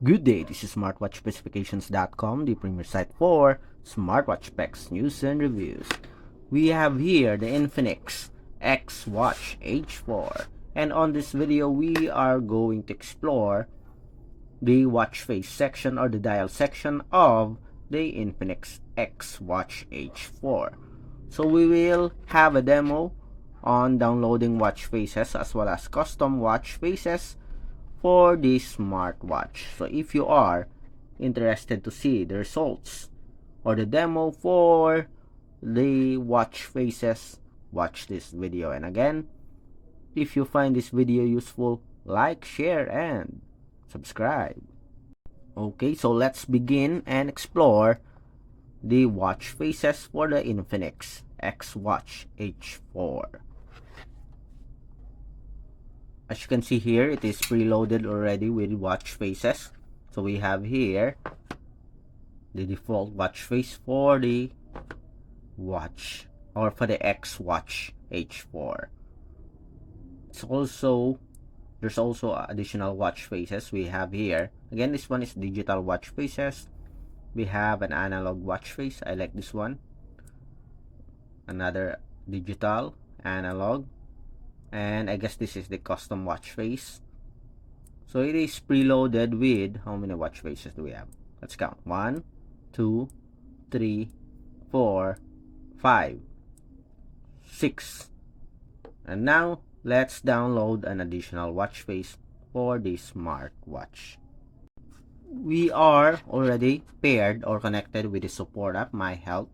Good day, this is smartwatchspecifications.com, the premier site for smartwatch specs, news, and reviews. We have here the Infinix XWatch H4, and on this video we are going to explore the watch face section or the dial section of the Infinix XWatch H4. So we will have a demo on downloading watch faces as well as custom watch faces for this smartwatch. So if you are interested to see the results or the demo for the watch faces, watch this video. And again, if you find this video useful, like, share, and subscribe. Okay, so let's begin and explore the watch faces for the Infinix XWatch H4. As you can see here, it is preloaded already with watch faces. So we have here the default watch face for the watch or for the XWatch H4. There's also additional watch faces we have here. Again, this one is digital watch faces. We have an analog watch face. I like this one. Another digital, analog, and I guess this is the custom watch face. So it is preloaded with, how many watch faces do we have? Let's count. 1, 2, 3, 4, 5, 6. And now let's download an additional watch face for this smartwatch. We are already paired or connected with the support app, My Health.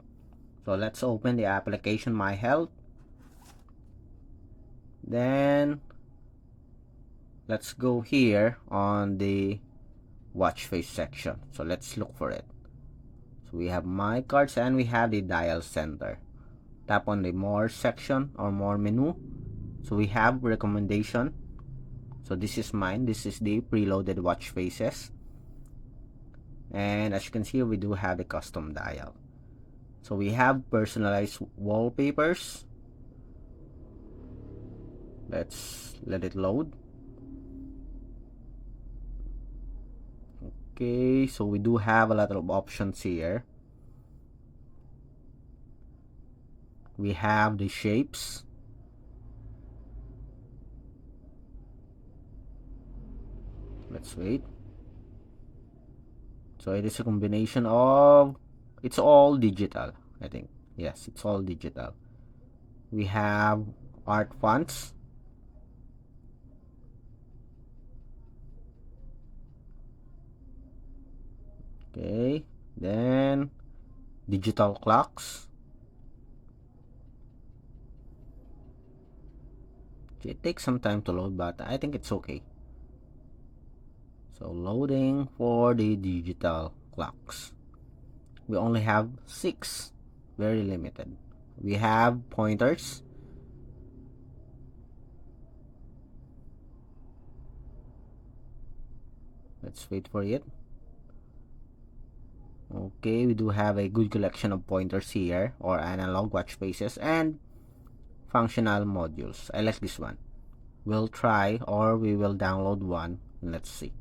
So let's open the application My Health. Then let's go here on the watch face section. So let's look for it. So we have my cards and we have the dial center. Tap on the more section or more menu. So we have recommendation. So this is mine. This is the preloaded watch faces. And as you can see, we do have the custom dial. So we have personalized wallpapers. Let's let it load. Okay, so we do have a lot of options here. We have the shapes. Let's wait. So it is a combination of, it's all digital, I think. Yes, it's all digital. We have art fonts. Okay, then digital clocks. It takes some time to load, but I think it's okay. So loading for the digital clocks. We only have 6, very limited. We have pointers. Let's wait for it. Okay, we do have a good collection of pointers here, or analog watch faces, and functional modules. I like this one. We'll try, or we will download one. Let's see.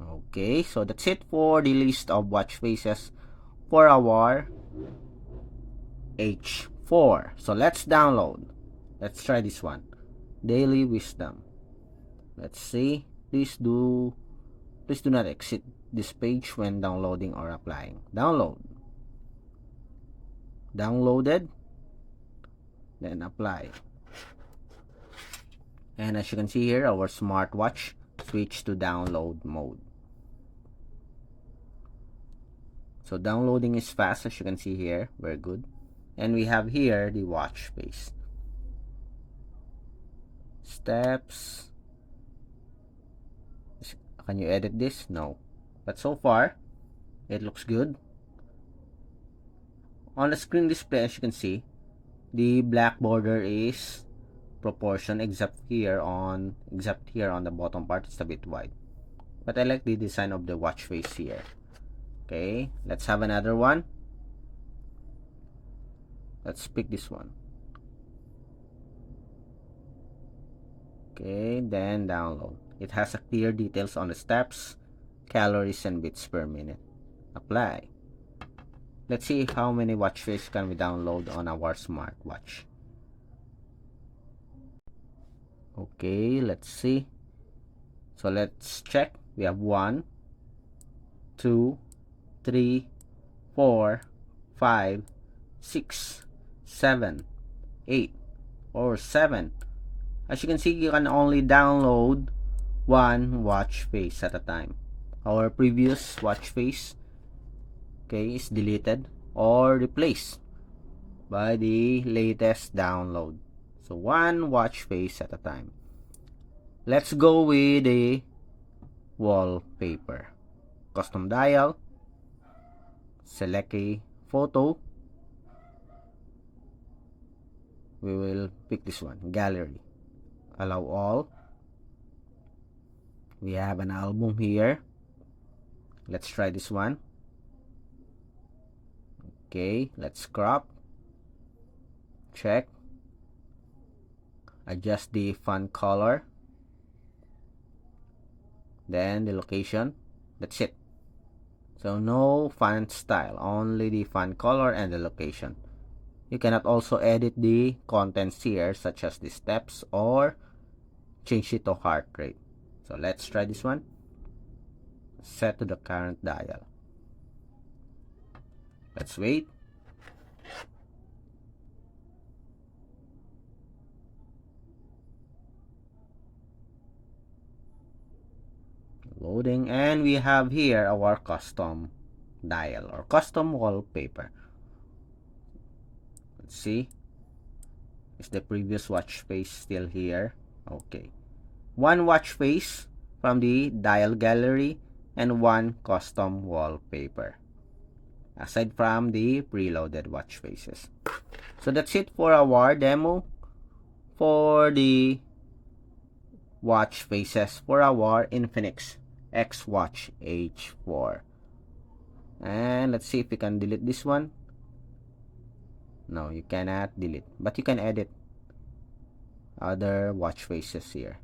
Okay, so that's it for the list of watch faces for our H4. So let's download. Let's try this one. Daily Wisdom. Let's see. Please do not exit this page when downloading or applying. Download. Downloaded. Then apply. And as you can see here, our smartwatch switched to download mode. So downloading is fast, as you can see here. Very good. And we have here the watch face. Steps. Can you edit this? No. But so far, it looks good. On the screen display, as you can see, the black border is proportion except here on the bottom part. It's a bit wide. But I like the design of the watch face here. Okay, let's have another one. Let's pick this one. Okay, then download. It has a clear details on the steps, calories, and beats per minute. Apply. Let's see how many watch face can we download on our smartwatch. Okay, let's see. So let's check. We have 1, 2, 3, 4, 5, 6, 7, 8, or 7. As you can see, you can only download one watch face at a time. Our previous watch face, okay, is deleted or replaced by the latest download. So one watch face at a time. Let's go with the wallpaper. Custom dial. Select a photo. We will pick this one. Gallery. Allow all. We have an album here. Let's try this one. Okay, let's crop. Check. Adjust the font color. Then the location. That's it. So no font style, only the font color and the location. You cannot also edit the contents here, such as the steps, or change it to heart rate. So let's try this one. Set to the current dial. Let's wait. Loading, and we have here our custom dial or custom wallpaper. Let's see. Is the previous watch face still here? Okay. One watch face from the dial gallery and one custom wallpaper, aside from the preloaded watch faces. So that's it for our demo for the watch faces for our Infinix XWatch H4. And let's see if we can delete this one. No, you cannot delete, but you can edit other watch faces here.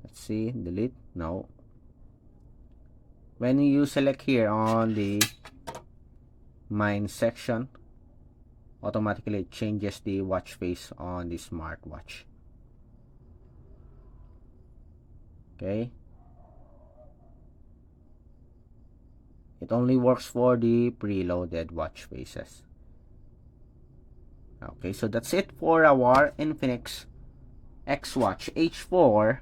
Let's see, delete. No. When you select here on the mine section, automatically it changes the watch face on the smartwatch. Okay. It only works for the preloaded watch faces. Okay, so that's it for our Infinix XWatch H4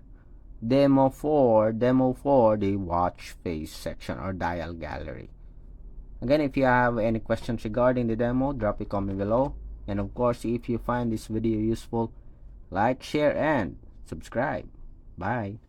demo for the watch face section or dial gallery. Again, if you have any questions regarding the demo, drop a comment below. And of course, if you find this video useful, like, share, and subscribe. Bye.